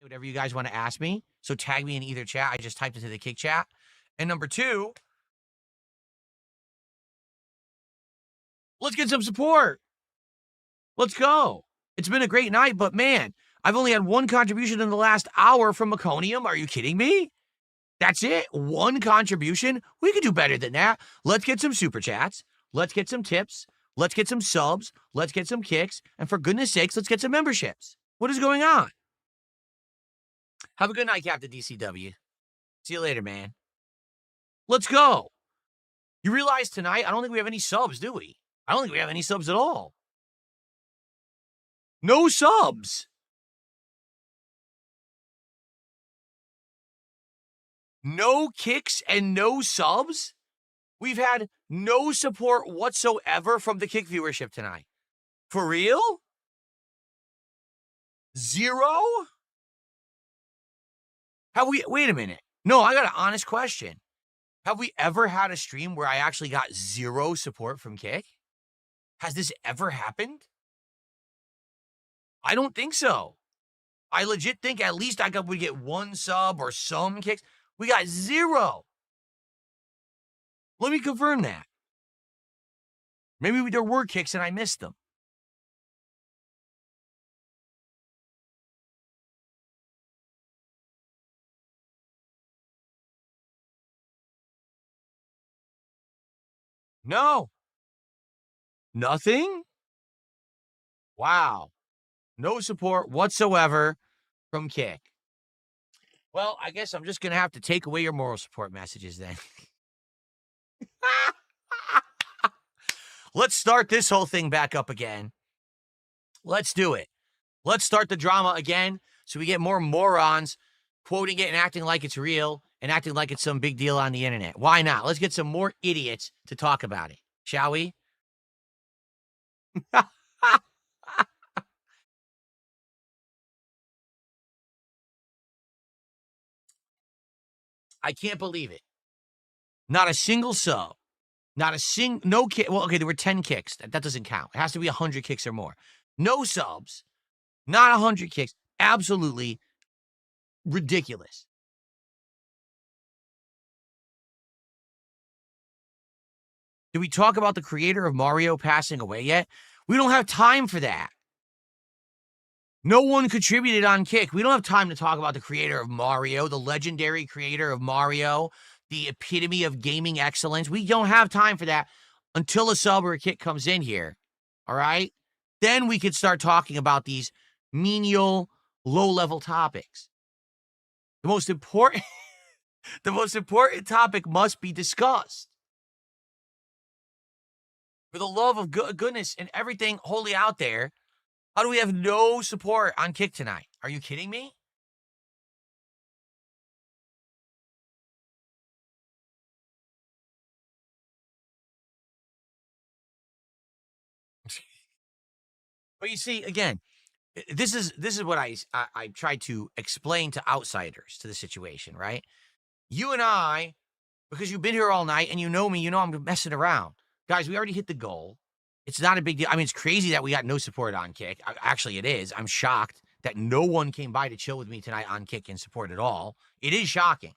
whatever you guys want to ask me. So tag me in either chat. I just typed into the kick chat. And number two, let's get some support. Let's go. It's been a great night, but man, I've only had one contribution in the last hour from Meconium. Are you kidding me? That's it? One contribution? We could do better than that. Let's get some super chats. Let's get some tips. Let's get some subs. Let's get some kicks. And for goodness sakes, let's get some memberships. What is going on? Have a good night, Captain DCW. See you later, man. Let's go. You realize tonight, I don't think we have any subs, do we? I don't think we have any subs at all. No subs. No kicks and no subs? We've had no support whatsoever from the kick viewership tonight. For real? Zero? Have we, wait a minute. No, I got an honest question. Have we ever had a stream where I actually got zero support from kick? Has this ever happened? I don't think so. I legit think at least I would get one sub or some kicks. We got zero. Let me confirm that. Maybe there were kicks and I missed them. No. Nothing? Wow. No support whatsoever from kick. Well, I guess I'm just going to have to take away your moral support messages then. Let's start this whole thing back up again. Let's do it. Let's start the drama again so we get more morons quoting it and acting like it's real and acting like it's some big deal on the internet. Why not? Let's get some more idiots to talk about it, shall we? I can't believe it. Not a single sub. Not a no kick. Well, okay, there were 10 kicks. That doesn't count. It has to be 100 kicks or more. No subs. Not 100 kicks. Absolutely ridiculous. Did we talk about the creator of Mario passing away yet? We don't have time for that. No one contributed on kick. We don't have time to talk about the creator of Mario, the legendary creator of Mario, the epitome of gaming excellence. We don't have time for that until a sub or a kick comes in here. All right? Then we could start talking about these menial, low-level topics. The most important topic must be discussed. For the love of goodness and everything wholly out there, how do we have no support on kick tonight? Are you kidding me? But you see, again, this is what I try to explain to outsiders to the situation, right? You and I, because you've been here all night and you know me, you know I'm messing around. Guys, we already hit the goal. It's not a big deal. I mean, it's crazy that we got no support on kick. Actually, it is. I'm shocked that no one came by to chill with me tonight on kick and support at all. It is shocking.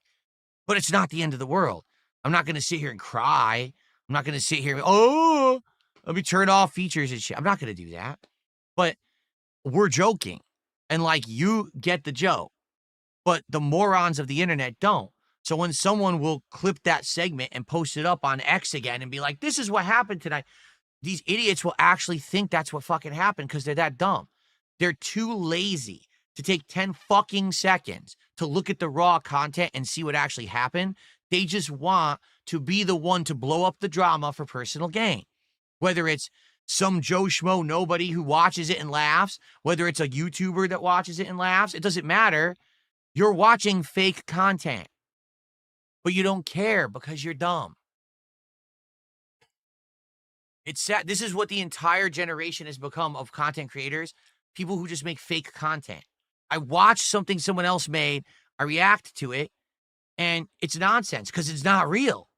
But it's not the end of the world. I'm not going to sit here and cry. I'm not going to sit here and, oh, let me turn off features and shit. I'm not going to do that. But we're joking. And like, you get the joke. But the morons of the internet don't. So when someone will clip that segment and post it up on X again and be like, this is what happened tonight, these idiots will actually think that's what fucking happened because they're that dumb. They're too lazy to take 10 fucking seconds to look at the raw content and see what actually happened. They just want to be the one to blow up the drama for personal gain. Whether it's some Joe Schmo nobody who watches it and laughs, whether it's a YouTuber that watches it and laughs, it doesn't matter. You're watching fake content. But you don't care because you're dumb. It's sad. This is what the entire generation has become of content creators. People who just make fake content. I watch something someone else made. I react to it. And it's nonsense because it's not real.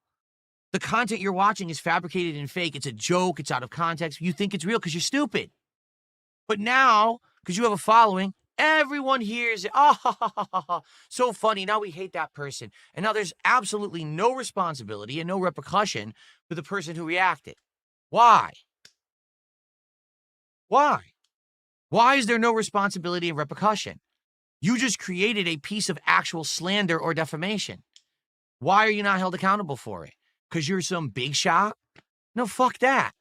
The content you're watching is fabricated and fake. It's a joke. It's out of context. You think it's real because you're stupid. But now, because you have a following, Everyone hears it. Oh, ha, ha, ha, ha, ha. So funny. Now we hate that person. And now there's absolutely no responsibility and no repercussion for the person who reacted. Why? Why? Why is there no responsibility and repercussion? You just created a piece of actual slander or defamation. Why are you not held accountable for it? Because you're some big shot? No, fuck that.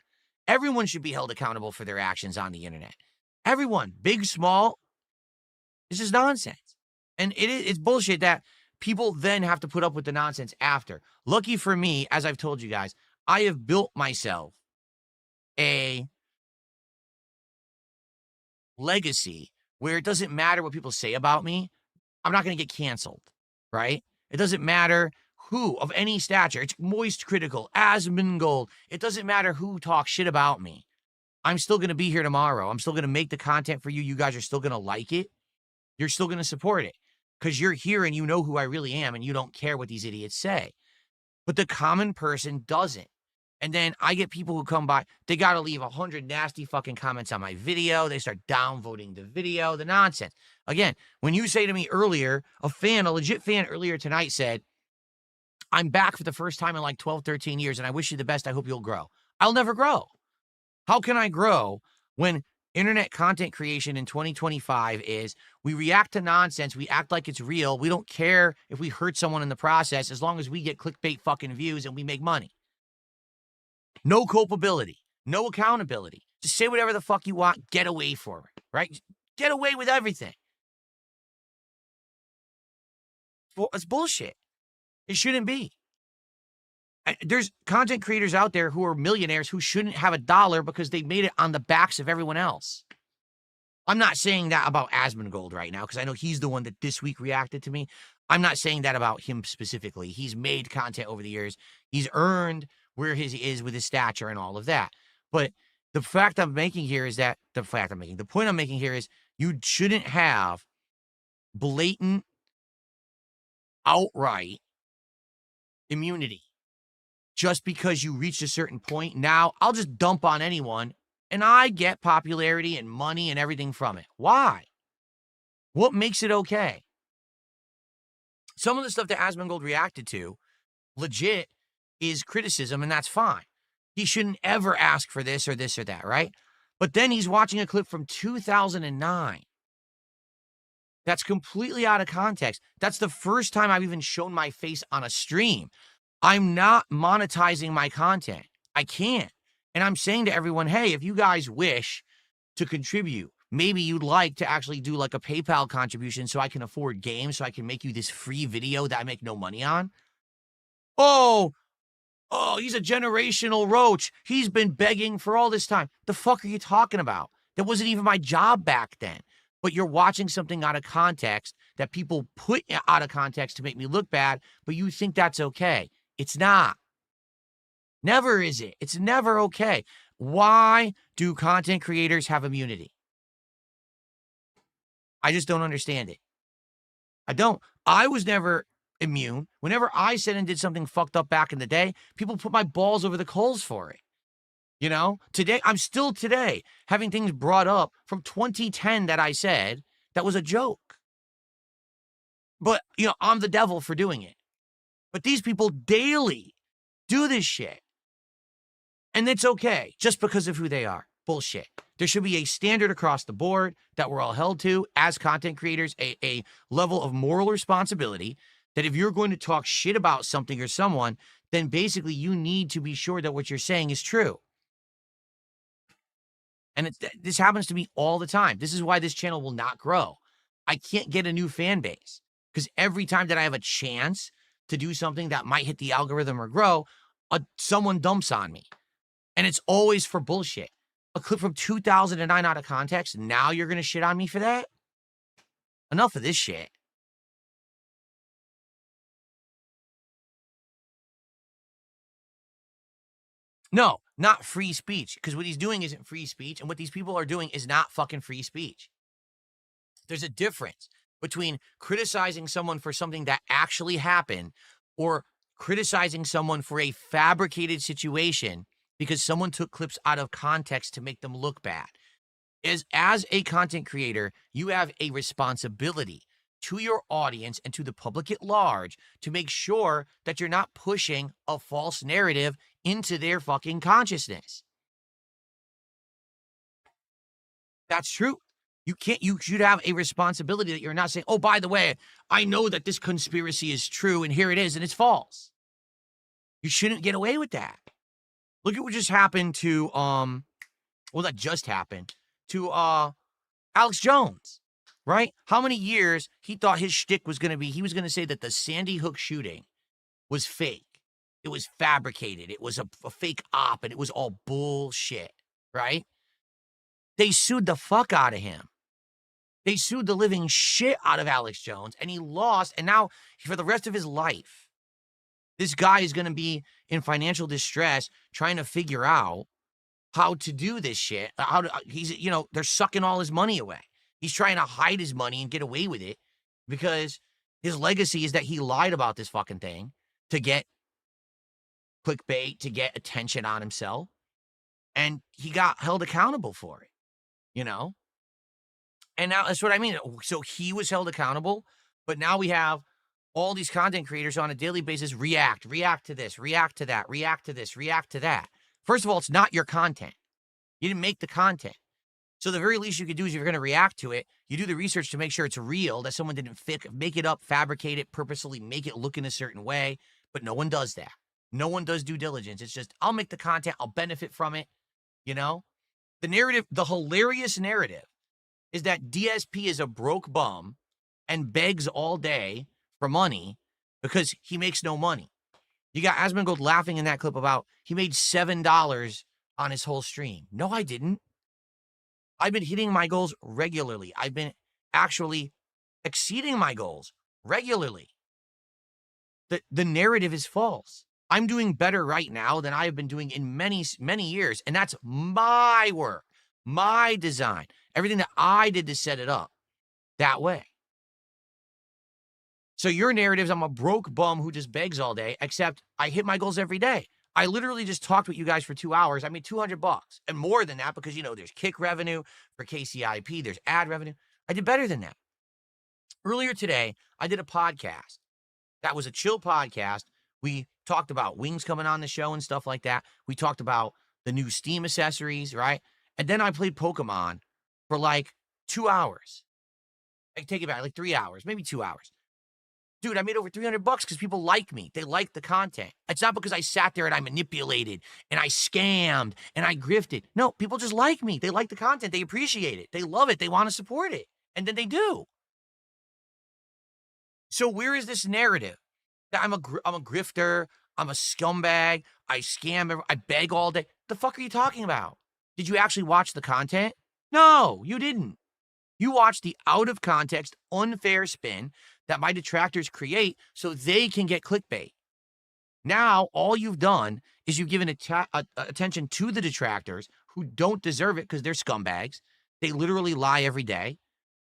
Everyone should be held accountable for their actions on the internet. Everyone, big, small. This is nonsense. And it's bullshit that people then have to put up with the nonsense after. Lucky for me, as I've told you guys, I have built myself a legacy where it doesn't matter what people say about me. I'm not going to get canceled, right? It doesn't matter who of any stature. It's moist critical, Asmongold. It doesn't matter who talks shit about me. I'm still going to be here tomorrow. I'm still going to make the content for you. You guys are still going to like it. You're still going to support it because you're here and you know who I really am and you don't care what these idiots say. But the common person doesn't. And then I get people who come by, they got to leave 100 nasty fucking comments on my video. They start downvoting the video, the nonsense. Again, when you say to me earlier, a legit fan earlier tonight said, I'm back for the first time in like 12, 13 years, and I wish you the best. I hope you'll grow. I'll never grow. How can I grow when internet content creation in 2025 is we react to nonsense, we act like it's real, we don't care if we hurt someone in the process as long as we get clickbait fucking views and we make money. No culpability, no accountability. Just say whatever the fuck you want, get away for it, right? Get away with everything. Well, it's bullshit. It shouldn't be. There's content creators out there who are millionaires who shouldn't have a dollar because they made it on the backs of everyone else. I'm not saying that about Asmongold right now because I know he's the one that this week reacted to me. I'm not saying that about him specifically. He's made content over the years. He's earned where he is with his stature and all of that. But the point I'm making here is you shouldn't have blatant, outright immunity. Just because you reached a certain point, now I'll just dump on anyone and I get popularity and money and everything from it. Why? What makes it okay? Some of the stuff that Asmongold reacted to, legit, is criticism, and that's fine. He shouldn't ever ask for this or that, right? But then he's watching a clip from 2009. That's completely out of context. That's the first time I've even shown my face on a stream. I'm not monetizing my content. I can't. And I'm saying to everyone, hey, if you guys wish to contribute, maybe you'd like to actually do like a PayPal contribution so I can afford games, so I can make you this free video that I make no money on. Oh, he's a generational roach. He's been begging for all this time. The fuck are you talking about? That wasn't even my job back then. But you're watching something out of context that people put out of context to make me look bad, but you think that's okay. It's not. Never is it. It's never okay. Why do content creators have immunity? I just don't understand it. I don't. I was never immune. Whenever I said and did something fucked up back in the day, people put my balls over the coals for it. You know, today, I'm still today having things brought up from 2010 that I said that was a joke. But, you know, I'm the devil for doing it. But these people daily do this shit. And it's okay just because of who they are. Bullshit. There should be a standard across the board that we're all held to as content creators, a level of moral responsibility that if you're going to talk shit about something or someone, then basically you need to be sure that what you're saying is true. And this happens to me all the time. This is why this channel will not grow. I can't get a new fan base because every time that I have a chance to do something that might hit the algorithm or grow, someone dumps on me. And it's always for bullshit. A clip from 2009 out of context. Now you're going to shit on me for that? Enough of this shit. No, not free speech. Because what he's doing isn't free speech. And what these people are doing is not fucking free speech. There's a difference between criticizing someone for something that actually happened or criticizing someone for a fabricated situation because someone took clips out of context to make them look bad. is as a content creator, you have a responsibility to your audience and to the public at large to make sure that you're not pushing a false narrative into their fucking consciousness. That's true. You should have a responsibility that you're not saying, oh, by the way, I know that this conspiracy is true and here it is and it's false. You shouldn't get away with that. Look at what just happened to, that just happened to Alex Jones, right? How many years he thought his shtick was going to be, he was going to say that the Sandy Hook shooting was fake. It was fabricated. It was a fake op and it was all bullshit, right? They sued the fuck out of him. They sued the living shit out of Alex Jones and he lost. And now for the rest of his life, this guy is going to be in financial distress trying to figure out how to do this shit. They're sucking all his money away. He's trying to hide his money and get away with it because his legacy is that he lied about this fucking thing to get clickbait, to get attention on himself. And he got held accountable for it, And now that's what I mean. So he was held accountable, but now we have all these content creators on a daily basis react to this, react to that, react to this, react to that. First of all, it's not your content. You didn't make the content. So the very least you could do is if you're going to react to it, you do the research to make sure it's real, that someone didn't make it up, fabricate it, purposely make it look in a certain way. But no one does that. No one does due diligence. It's just, I'll make the content, I'll benefit from it. The narrative, the hilarious narrative is that DSP is a broke bum and begs all day for money because he makes no money. You got Asmongold laughing in that clip about he made $7 on his whole stream. No, I didn't. I've been hitting my goals regularly. I've been actually exceeding my goals regularly. The narrative is false. I'm doing better right now than I've been doing in many, many years. And that's my work, my design, everything that I did to set it up that way. So your narrative is I'm a broke bum who just begs all day, except I hit my goals every day. I literally just talked with you guys for 2 hours. I made $200 and more than that because, there's kick revenue for KCIP. There's ad revenue. I did better than that. Earlier today, I did a podcast. That was a chill podcast. We talked about wings coming on the show and stuff like that. We talked about the new Steam accessories, right? And then I played Pokemon for like 2 hours. I take it back, like 3 hours, maybe 2 hours. Dude, I made over $300 because people like me. They like the content. It's not because I sat there and I manipulated and I scammed and I grifted. No, people just like me. They like the content. They appreciate it. They love it. They want to support it. And then they do. So where is this narrative that I'm a grifter, I'm a scumbag, I scam, I beg all day? The fuck are you talking about? Did you actually watch the content? No, you didn't. You watched the out of context, unfair spin that my detractors create so they can get clickbait. Now, all you've done is you've given attention to the detractors who don't deserve it because they're scumbags. They literally lie every day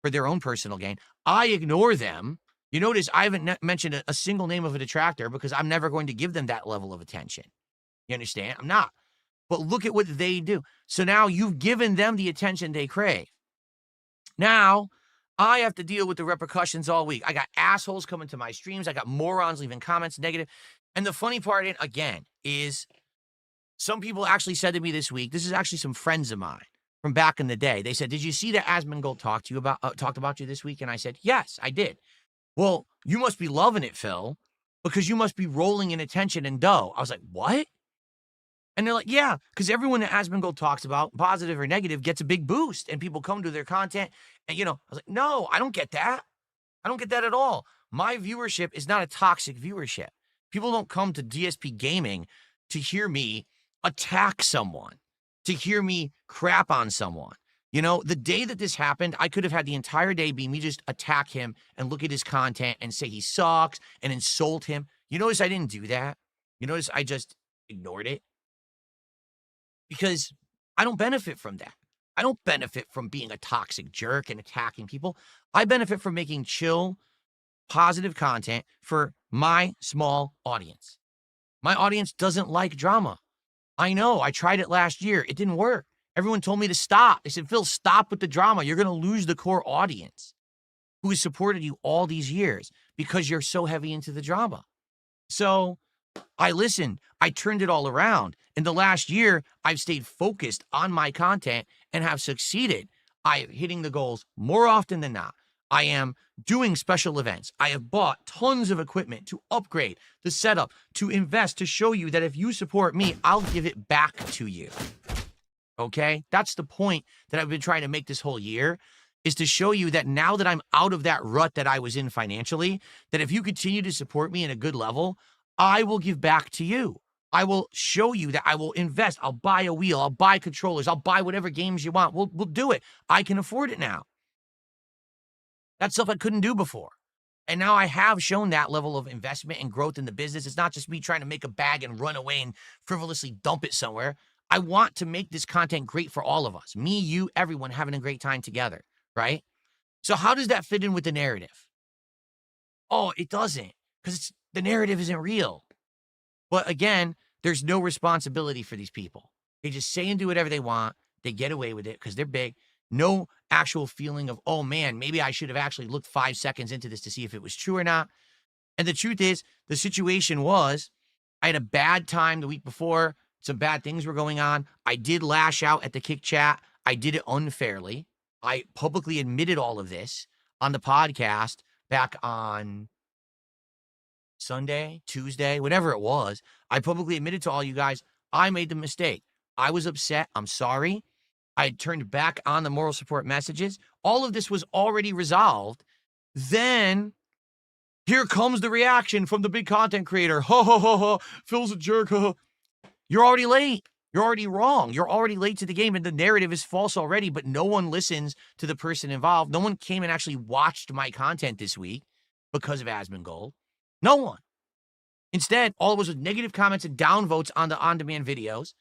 for their own personal gain. I ignore them. You notice I haven't mentioned a single name of a detractor because I'm never going to give them that level of attention. You understand? I'm not. But look at what they do. So now you've given them the attention they crave. Now, I have to deal with the repercussions all week. I got assholes coming to my streams. I got morons leaving comments negative. And the funny part, again, is some people actually said to me this week, this is actually some friends of mine from back in the day. They said, did you see that Asmongold talked about you this week? And I said, yes, I did. Well, you must be loving it, Phil, because you must be rolling in attention and dough. I was like, what? And they're like, yeah, because everyone that Asmongold talks about, positive or negative, gets a big boost and people come to their content. And, I was like, no, I don't get that. I don't get that at all. My viewership is not a toxic viewership. People don't come to DSP Gaming to hear me attack someone, to hear me crap on someone. The day that this happened, I could have had the entire day be me just attack him and look at his content and say he sucks and insult him. You notice I didn't do that? You notice I just ignored it? Because I don't benefit from that. I don't benefit from being a toxic jerk and attacking people. I benefit from making chill, positive content for my small audience. My audience doesn't like drama. I know. I tried it last year. It didn't work. Everyone told me to stop. They said, Phil, stop with the drama. You're going to lose the core audience who has supported you all these years because you're so heavy into the drama. So I listened. I turned it all around. In the last year, I've stayed focused on my content and have succeeded. I am hitting the goals more often than not. I am doing special events. I have bought tons of equipment to upgrade the setup, to invest, to show you that if you support me, I'll give it back to you. Okay? That's the point that I've been trying to make this whole year, is to show you that now that I'm out of that rut that I was in financially, that if you continue to support me at a good level, I will give back to you. I will show you that I will invest. I'll buy a wheel. I'll buy controllers. I'll buy whatever games you want. We'll do it. I can afford it now. That's stuff I couldn't do before. And now I have shown that level of investment and growth in the business. It's not just me trying to make a bag and run away and frivolously dump it somewhere. I want to make this content great for all of us. Me, you, everyone having a great time together, right? So how does that fit in with the narrative? Oh, it doesn't, because the narrative isn't real. But again, there's no responsibility for these people. They just say and do whatever they want. They get away with it because they're big. No actual feeling of, oh man, maybe I should have actually looked 5 seconds into this to see if it was true or not. And the truth is, the situation was, I had a bad time the week before. Some bad things were going on. I did lash out at the Kick Chat. I did it unfairly. I publicly admitted all of this on the podcast back on Sunday, Tuesday, whatever it was. I publicly admitted to all you guys, I made the mistake. I was upset. I'm sorry. I turned back on the moral support messages. All of this was already resolved. Then here comes the reaction from the big content creator. Ha, ha, ha, ha. Phil's a jerk. Ha, ha. You're already late. You're already wrong. You're already late to the game, and the narrative is false already, but no one listens to the person involved. No one came and actually watched my content this week because of Asmongold. No one. Instead, all it was negative comments and downvotes on the on-demand videos,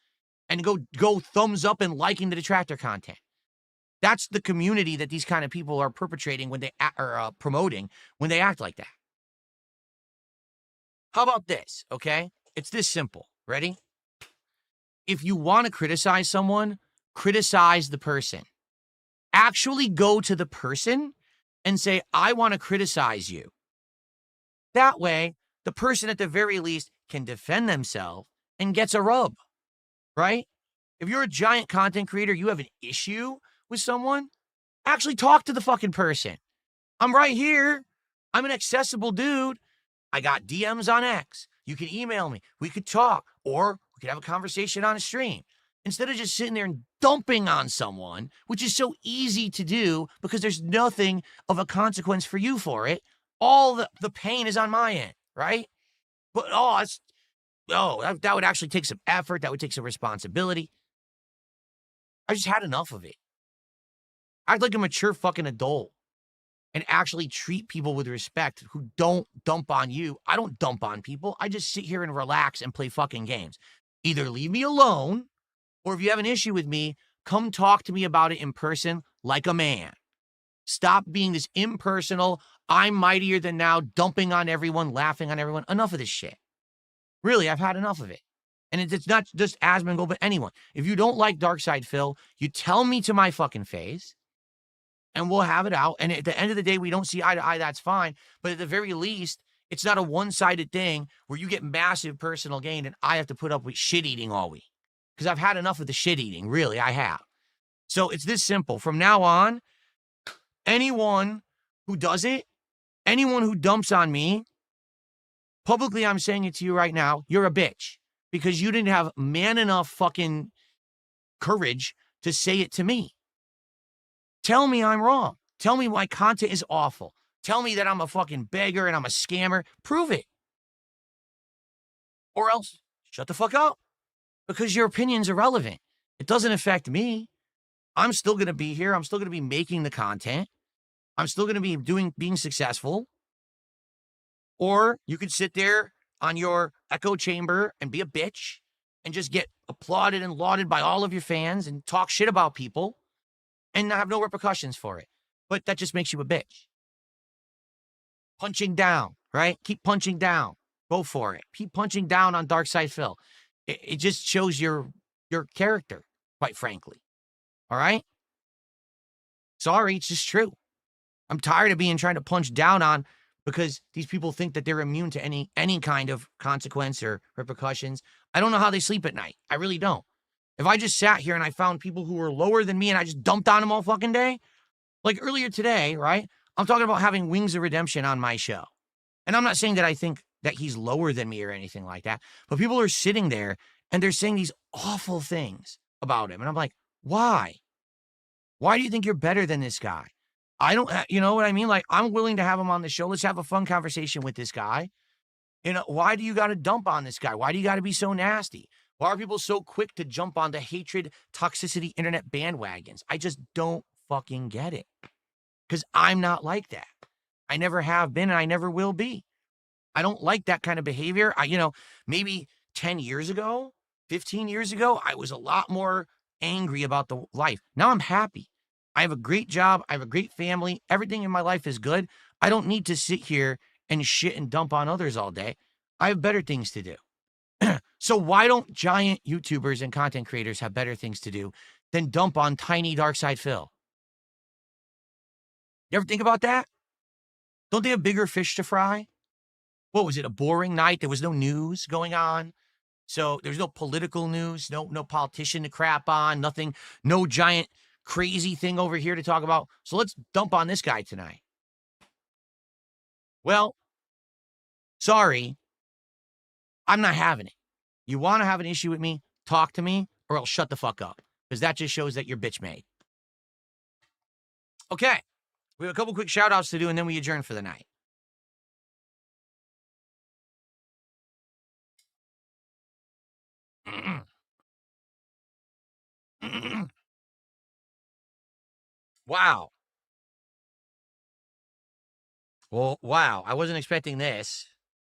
and go thumbs up and liking the detractor content. That's the community that these kind of people are perpetrating when they are promoting when they act like that. How about this, okay? It's this simple. Ready? If you want to criticize someone, criticize the person. Actually go to the person and say, I want to criticize you. That way, the person at the very least can defend themselves and gets a rub. Right? If you're a giant content creator, you have an issue with someone, actually talk to the fucking person. I'm right here. I'm an accessible dude. I got DMs on X. You can email me. We could talk, or we could have a conversation on a stream. Instead of just sitting there and dumping on someone, which is so easy to do because there's nothing of a consequence for you for it. All the pain is on my end, right? But, that would actually take some effort. That would take some responsibility. I just had enough of it. Act like a mature fucking adult and actually treat people with respect who don't dump on you. I don't dump on people. I just sit here and relax and play fucking games. Either leave me alone, or if you have an issue with me, come talk to me about it in person like a man. Stop being this impersonal, I'm mightier than now, dumping on everyone, laughing on everyone. Enough of this shit. Really, I've had enough of it. And it's not just Asmongold, but anyone. If you don't like Darkside Phil, you tell me to my fucking face, and we'll have it out. And at the end of the day, we don't see eye to eye, that's fine. But at the very least, it's not a one-sided thing where you get massive personal gain and I have to put up with shit-eating all week. Because I've had enough of the shit-eating. Really, I have. So it's this simple. From now on, anyone who does it, anyone who dumps on me, publicly, I'm saying it to you right now, you're a bitch. Because you didn't have man enough fucking courage to say it to me. Tell me I'm wrong. Tell me my content is awful. Tell me that I'm a fucking beggar and I'm a scammer. Prove it. Or else, shut the fuck up. Because your opinion's irrelevant. It doesn't affect me. I'm still going to be here. I'm still going to be making the content. I'm still going to be being successful. Or you could sit there on your echo chamber and be a bitch and just get applauded and lauded by all of your fans and talk shit about people and have no repercussions for it. But that just makes you a bitch. Punching down, right? Keep punching down. Go for it. Keep punching down on Darkside Phil. It just shows your character, quite frankly. All right? Sorry, it's just true. I'm tired of being trying to punch down on because these people think that they're immune to any kind of consequence or repercussions. I don't know how they sleep at night. I really don't. If I just sat here and I found people who were lower than me and I just dumped on them all fucking day, like earlier today, right? I'm talking about having Wings of Redemption on my show. And I'm not saying that I think that he's lower than me or anything like that, but people are sitting there and they're saying these awful things about him. And I'm like, why? Why do you think you're better than this guy? I don't, you know what I mean? Like, I'm willing to have him on the show. Let's have a fun conversation with this guy. You know, why do you got to dump on this guy? Why do you got to be so nasty? Why are people so quick to jump on the hatred, toxicity, internet bandwagons? I just don't fucking get it. Because I'm not like that. I never have been and I never will be. I don't like that kind of behavior. Maybe 10 years ago, 15 years ago, I was a lot more angry about the life. Now I'm happy. I have a great job. I have a great family. Everything in my life is good. I don't need to sit here and shit and dump on others all day. I have better things to do. So why don't giant YouTubers and content creators have better things to do than dump on tiny Dark Side Phil? You ever think about that? Don't they have bigger fish to fry? What was it, a boring night? There was no news going on. So there's no political news, no politician to crap on, nothing, no giant crazy thing over here to talk about. So let's dump on this guy tonight. Well, sorry, I'm not having it. You want to have an issue with me? Talk to me, or else shut the fuck up. Because that just shows that you're bitch made. Okay. We have a couple quick shout outs to do, and then we adjourn for the night. Wow. Well, wow. I wasn't expecting this.